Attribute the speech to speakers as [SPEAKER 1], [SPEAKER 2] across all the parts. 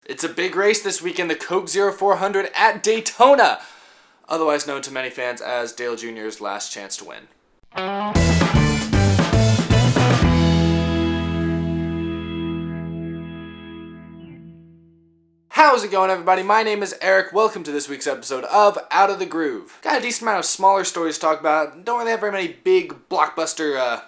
[SPEAKER 1] It's a big race this weekend, the Coke 0400 at Daytona, otherwise known to many fans as Dale Jr.'s last chance to win. How's it going, everybody? My name is Eric. Welcome to this week's episode of Out of the Groove. Got a decent amount of smaller stories to talk about. Don't really have very many big blockbuster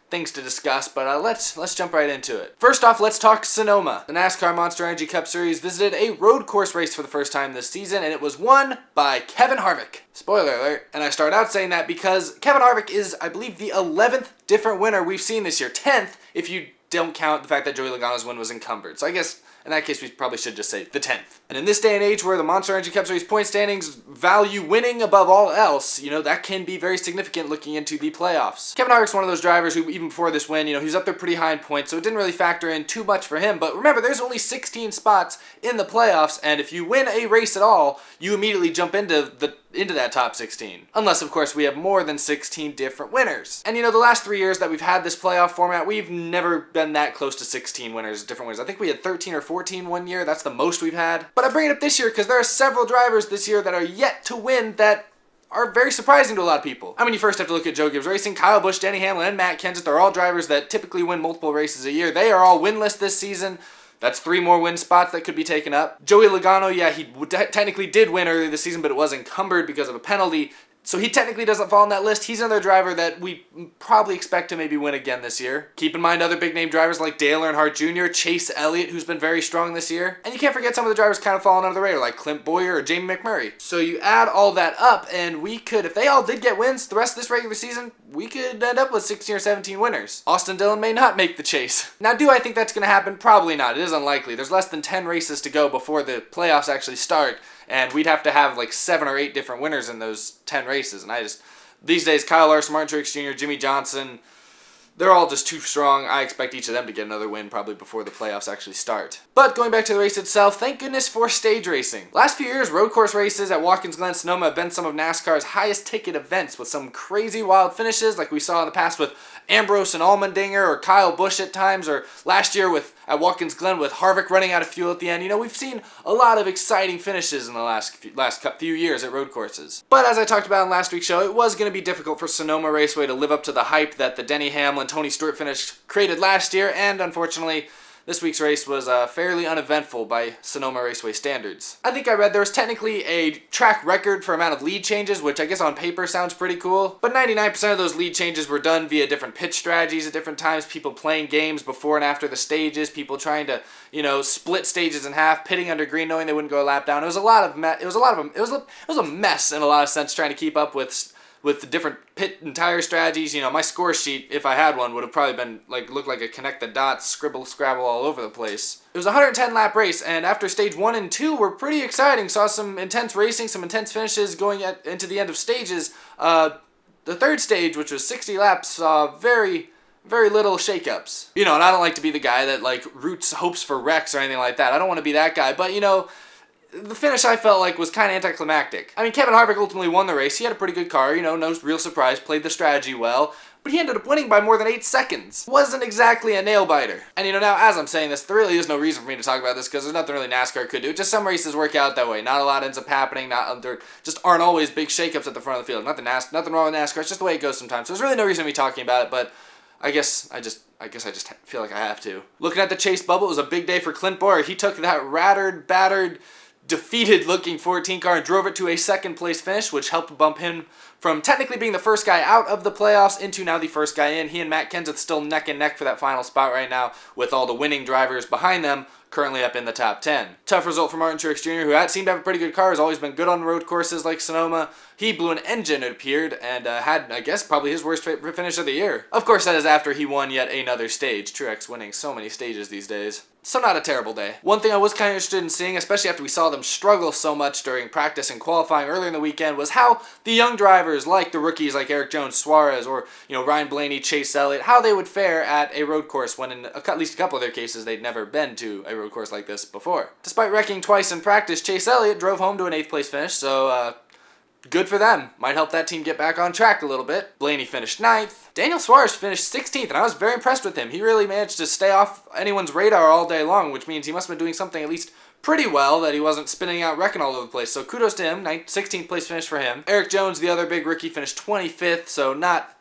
[SPEAKER 1] things to discuss, but let's jump right into it. First off, let's talk Sonoma. The NASCAR Monster Energy Cup Series visited a road course race for the first time this season, and it was won by Kevin Harvick. Spoiler alert, and I start out saying that because Kevin Harvick is, I believe, the 11th different winner we've seen this year. 10th, if you don't count the fact that Joey Logano's win was encumbered. So I guess in that case, we probably should just say the 10th. And in this day and age where the Monster Energy Cup Series point standings value winning above all else, that can be very significant looking into the playoffs. Kevin Harvick's one of those drivers who, even before this win, he was up there pretty high in points, so it didn't really factor in too much for him. But remember, there's only 16 spots in the playoffs, and if you win a race at all, you immediately jump into that top 16. Unless, of course, we have more than 16 different winners. And the last 3 years that we've had this playoff format, we've never been that close to 16 different winners. I think we had 13 or 14 one year. That's the most we've had. But I bring it up this year because there are several drivers this year that are yet to win that are very surprising to a lot of people. I mean, you first have to look at Joe Gibbs Racing, Kyle Busch, Denny Hamlin, and Matt Kenseth. They're all drivers that typically win multiple races a year. They are all winless this season. That's 3 more win spots that could be taken up. Joey Logano, yeah, he technically did win earlier this season, but it was encumbered because of a penalty. So he technically doesn't fall on that list. He's another driver that we probably expect to maybe win again this year. Keep in mind other big name drivers like Dale Earnhardt Jr., Chase Elliott, who's been very strong this year. And you can't forget some of the drivers kind of falling under the radar, like Clint Bowyer or Jamie McMurray. So you add all that up, and we could, if they all did get wins the rest of this regular season, we could end up with 16 or 17 winners. Austin Dillon may not make the chase. Now, do I think that's going to happen? Probably not. It is unlikely. There's less than 10 races to go before the playoffs actually start. And we'd have to have like 7 or 8 different winners in those 10 races. And these days, Kyle Larson, Martin Truex Jr., Jimmy Johnson, they're all just too strong. I expect each of them to get another win probably before the playoffs actually start. But going back to the race itself, thank goodness for stage racing. Last few years, road course races at Watkins Glen, Sonoma have been some of NASCAR's highest ticket events with some crazy wild finishes like we saw in the past with Ambrose and Allmendinger or Kyle Busch at times, or last year at Watkins Glen with Harvick running out of fuel at the end. We've seen a lot of exciting finishes in the last few years at road courses. But as I talked about in last week's show, it was going to be difficult for Sonoma Raceway to live up to the hype that the Denny Hamlin, Tony Stewart finish created last year, and unfortunately, this week's race was fairly uneventful by Sonoma Raceway standards. I think I read there was technically a track record for amount of lead changes, which I guess on paper sounds pretty cool, but 99% of those lead changes were done via different pitch strategies at different times, people playing games before and after the stages, people trying to, split stages in half, pitting under green knowing they wouldn't go a lap down. It was a mess in a lot of sense trying to keep up with the different pit and tire strategies. My score sheet, if I had one, would have probably been looked like a connect the dots, scribble scrabble all over the place. It was a 110 lap race, and after stage 1 and 2 were pretty exciting. Saw some intense racing, some intense finishes going into the end of stages. The third stage, which was 60 laps, saw very, very little shakeups. And I don't like to be the guy that hopes for wrecks or anything like that. I don't want to be that guy, but the finish I felt like was kind of anticlimactic. I mean, Kevin Harvick ultimately won the race. He had a pretty good car, no real surprise, played the strategy well, but he ended up winning by more than 8 seconds. Wasn't exactly a nail-biter. And now as I'm saying this, there really is no reason for me to talk about this because there's nothing really NASCAR could do. Just some races work out that way. Not a lot ends up happening. There just aren't always big shakeups at the front of the field. Nothing wrong with NASCAR. It's just the way it goes sometimes. So there's really no reason to be talking about it, but I guess I just feel like I have to. Looking at the chase bubble, it was a big day for Clint Bowyer. He took that battered, defeated-looking 14 car and drove it to a second-place finish, which helped bump him from technically being the first guy out of the playoffs into now the first guy in. He and Matt Kenseth still neck and neck for that final spot right now, with all the winning drivers behind them currently up in the top 10. Tough result for Martin Truex Jr., who seemed to have a pretty good car, has always been good on road courses like Sonoma. He blew an engine, it appeared, and had, I guess, probably his worst finish of the year. Of course, that is after he won yet another stage. Truex winning so many stages these days. So not a terrible day. One thing I was kind of interested in seeing, especially after we saw them struggle so much during practice and qualifying earlier in the weekend, was how the young drivers, like the rookies like Eric Jones, Suarez, or Ryan Blaney, Chase Elliott, how they would fare at a road course when in at least a couple of their cases they'd never been to a road course like this before. Despite wrecking twice in practice, Chase Elliott drove home to an 8th place finish, so good for them. Might help that team get back on track a little bit. Blaney finished 9th. Daniel Suarez finished 16th, and I was very impressed with him. He really managed to stay off anyone's radar all day long, which means he must have been doing something at least pretty well, that he wasn't spinning out, wrecking all over the place. So kudos to him. 16th place finish for him. Eric Jones, the other big rookie, finished 25th, so not...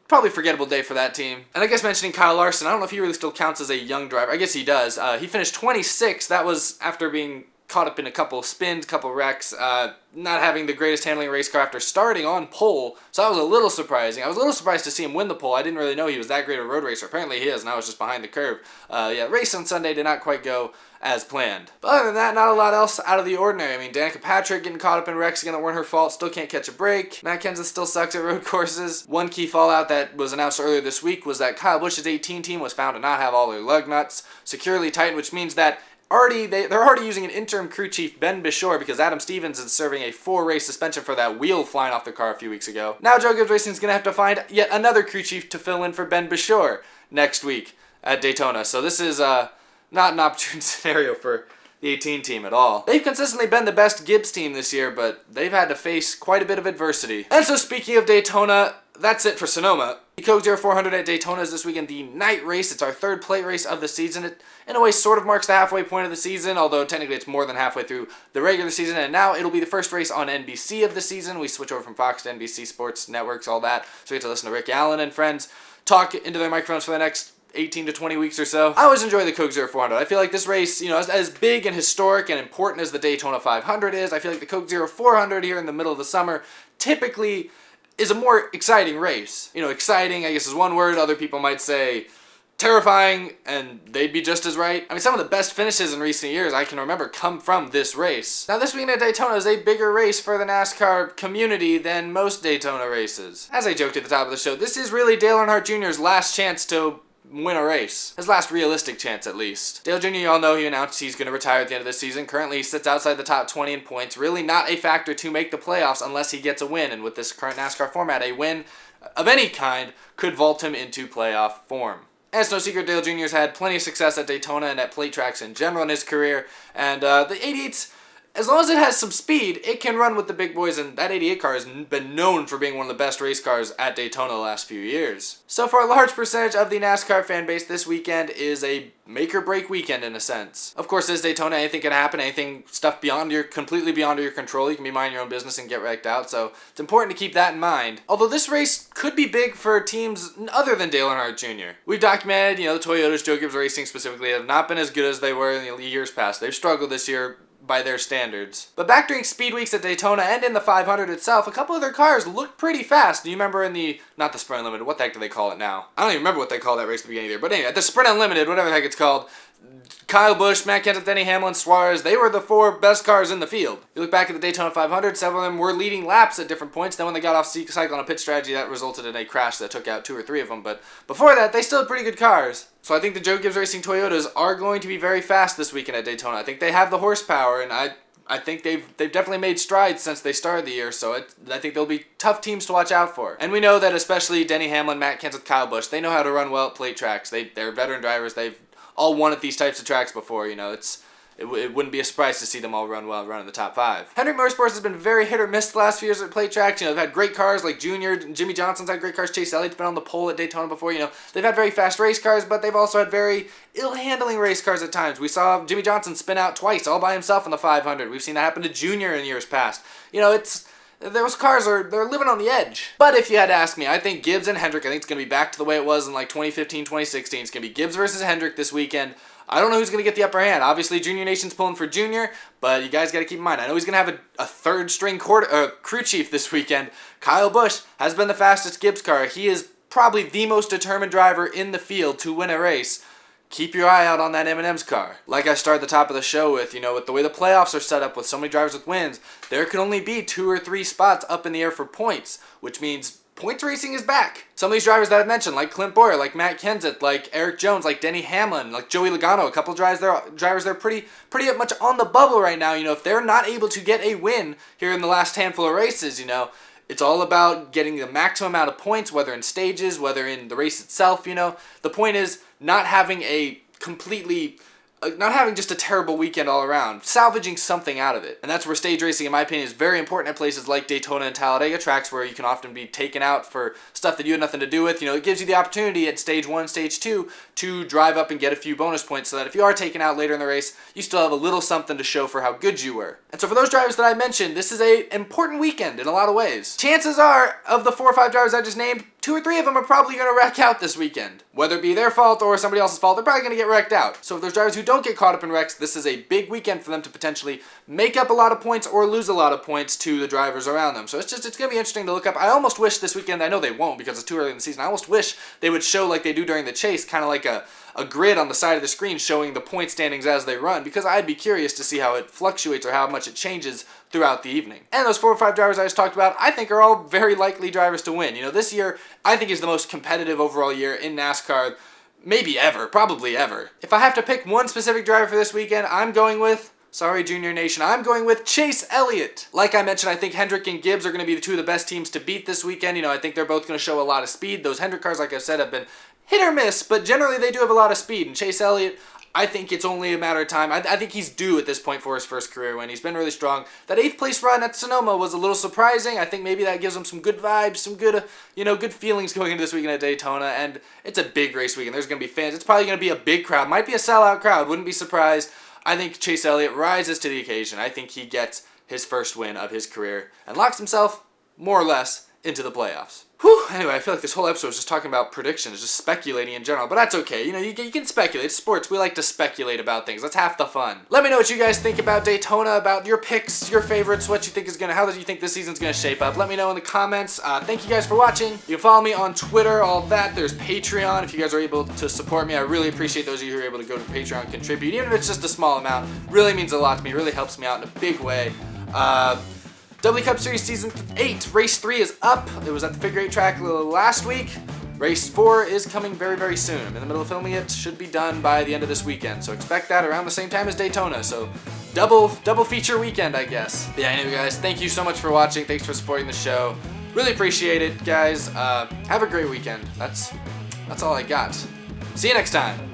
[SPEAKER 1] probably forgettable day for that team. And I guess mentioning Kyle Larson, I don't know if he really still counts as a young driver. I guess he does. He finished 26th. That was after being caught up in a couple spins, couple wrecks, not having the greatest handling race car after starting on pole. So that was a little surprising. I was a little surprised to see him win the pole. I didn't really know he was that great a road racer. Apparently he is, and I was just behind the curve. Yeah, race on Sunday did not quite go as planned. But other than that, not a lot else out of the ordinary. I mean, Danica Patrick getting caught up in wrecks again that weren't her fault, still can't catch a break. Matt Kenseth still sucks at road courses. One key fallout that was announced earlier this week was that Kyle Busch's 18 team was found to not have all their lug nuts securely tightened, which means that they're already using an interim crew chief, Ben Bishore, because Adam Stevens is serving a 4-race suspension for that wheel flying off the car a few weeks ago. Now Joe Gibbs Racing is going to have to find yet another crew chief to fill in for Ben Bishore next week at Daytona. So this is not an opportune scenario for the 18 team at all. They've consistently been the best Gibbs team this year, but they've had to face quite a bit of adversity. And so speaking of Daytona, that's it for Sonoma. The Coke 0400 at Daytona is this weekend the night race. It's our 3rd plate race of the season. It, in a way, sort of marks the halfway point of the season, although technically it's more than halfway through the regular season. And now it'll be the first race on NBC of the season. We switch over from Fox to NBC Sports Networks, all that. So we get to listen to Rick Allen and friends talk into their microphones for the next 18 to 20 weeks or so. I always enjoy the Coke 0400. I feel like this race, you know, as big and historic and important as the Daytona 500 is, I feel like the Coke 0400 here in the middle of the summer typically is a more exciting race. You know, exciting, I guess, is one word. Other people might say terrifying, and they'd be just as right. I mean, some of the best finishes in recent years I can remember come from this race. Now, this weekend at Daytona is a bigger race for the NASCAR community than most Daytona races. As I joked at the top of the show, this is really Dale Earnhardt Jr.'s last chance to win a race. His last realistic chance, at least. Dale Jr., you all know, he announced he's going to retire at the end of the season. Currently, he sits outside the top 20 in points. Really not a factor to make the playoffs unless he gets a win. And with this current NASCAR format, a win of any kind could vault him into playoff form. And it's no secret Dale Jr. has had plenty of success at Daytona and at plate tracks in general in his career. And the 88's, as long as it has some speed, it can run with the big boys, and that 88 car has been known for being one of the best race cars at Daytona the last few years. So for a large percentage of the NASCAR fan base, this weekend is a make-or-break weekend in a sense. Of course, as Daytona, anything can happen, stuff completely beyond your control. You can be minding your own business and get wrecked out, so it's important to keep that in mind. Although this race could be big for teams other than Dale Earnhardt Jr. We've documented, the Toyotas, Joe Gibbs Racing specifically, have not been as good as they were in the years past. They've struggled this year by their standards. But back during speed weeks at Daytona and in the 500 itself, a couple of their cars looked pretty fast. Do you remember in not the Sprint Unlimited, what the heck do they call it now? I don't even remember what they called that race at the beginning there. But anyway, the Sprint Unlimited, whatever the heck it's called, Kyle Busch, Matt Kenseth, Denny Hamlin, Suarez, they were the 4 best cars in the field. You look back at the Daytona 500, several of them were leading laps at different points. Then when they got off cycle on a pit strategy, that resulted in a crash that took out 2 or 3 of them. But before that, they still had pretty good cars. So I think the Joe Gibbs Racing Toyotas are going to be very fast this weekend at Daytona. I think they have the horsepower, and I think they've definitely made strides since they started the year, so I think they'll be tough teams to watch out for. And we know that especially Denny Hamlin, Matt Kenseth, Kyle Busch, they know how to run well at plate tracks. They're veteran drivers. They've all won at these types of tracks before. It wouldn't be a surprise to see them all run well, run in the top 5. Hendrick Motorsports has been very hit or miss the last few years at plate tracks. They've had great cars like Junior, Jimmy Johnson's had great cars. Chase Elliott's been on the pole at Daytona before. They've had very fast race cars, but they've also had very ill-handling race cars at times. We saw Jimmy Johnson spin out twice all by himself in the 500. We've seen that happen to Junior in years past. Those cars they're living on the edge. But if you had to ask me, I think Gibbs and Hendrick, I think it's going to be back to the way it was in 2015, 2016. It's going to be Gibbs versus Hendrick this weekend. I don't know who's going to get the upper hand. Obviously, Junior Nation's pulling for Junior, but you guys got to keep in mind, I know he's going to have a third-string crew chief this weekend. Kyle Busch has been the fastest Gibbs car. He is probably the most determined driver in the field to win a race. Keep your eye out on that M&M's car. Like I started the top of the show with, with the way the playoffs are set up with so many drivers with wins, there can only be 2 or 3 spots up in the air for points, which means points racing is back. Some of these drivers that I've mentioned, like Clint Bowyer, like Matt Kenseth, like Eric Jones, like Denny Hamlin, like Joey Logano, a couple drivers they're pretty much on the bubble right now. If they're not able to get a win here in the last handful of races, it's all about getting the maximum amount of points, whether in stages, whether in the race itself. The point is not having a completely not having just a terrible weekend all around, salvaging something out of it. And that's where stage racing, in my opinion, is very important at places like Daytona and Talladega tracks, where you can often be taken out for stuff that you had nothing to do with. You know, it gives you the opportunity at stage 1, stage 2 to drive up and get a few bonus points so that if you are taken out later in the race, you still have a little something to show for how good you were. And so for those drivers that I mentioned, this is an important weekend in a lot of ways. Chances are, of the 4 or 5 drivers I just named, 2 or 3 of them are probably going to wreck out this weekend. Whether it be their fault or somebody else's fault, they're probably going to get wrecked out. So if there's drivers who don't get caught up in wrecks, this is a big weekend for them to potentially make up a lot of points or lose a lot of points to the drivers around them. So it's going to be interesting to look up. I almost wish this weekend, I know they won't because it's too early in the season, I almost wish they would show like they do during the chase, kind of like a grid on the side of the screen showing the point standings as they run, because I'd be curious to see how it fluctuates or how much it changes throughout the evening. And those 4 or 5 drivers I just talked about, I think are all very likely drivers to win. You know, this year, I think is the most competitive overall year in NASCAR, maybe ever, probably ever. If I have to pick one specific driver for this weekend, I'm going with, sorry Junior Nation, I'm going with Chase Elliott. Like I mentioned, I think Hendrick and Gibbs are going to be the 2 of the best teams to beat this weekend. You know, I think they're both going to show a lot of speed. Those Hendrick cars, like I said, have been hit or miss, but generally they do have a lot of speed. And Chase Elliott, I think it's only a matter of time. I think he's due at this point for his first career win. He's been really strong. That 8th place run at Sonoma was a little surprising. I think maybe that gives him some good vibes, some good, good feelings going into this weekend at Daytona. And it's a big race weekend. There's going to be fans. It's probably going to be a big crowd. Might be a sellout crowd. Wouldn't be surprised. I think Chase Elliott rises to the occasion. I think he gets his first win of his career and locks himself, more or less, into the playoffs. Whew. Anyway, I feel like this whole episode was just talking about predictions, just speculating in general, but that's okay. You know, you can speculate. It's sports. We like to speculate about things. That's half the fun. Let me know what you guys think about Daytona, about your picks, your favorites, what you think is how do you think this season's gonna shape up. Let me know in the comments. Thank you guys for watching. You can follow me on Twitter, all that. There's Patreon if you guys are able to support me. I really appreciate those of you who are able to go to Patreon and contribute, even if it's just a small amount. Really means a lot to me. Really helps me out in a big way. W Cup Series Season 8, Race 3 is up. It was at the Figure 8 track last week. Race 4 is coming very, very soon. I'm in the middle of filming it. Should be done by the end of this weekend. So expect that around the same time as Daytona. So double feature weekend, I guess. But yeah, anyway, guys, thank you so much for watching. Thanks for supporting the show. Really appreciate it, guys. Have a great weekend. That's all I got. See you next time.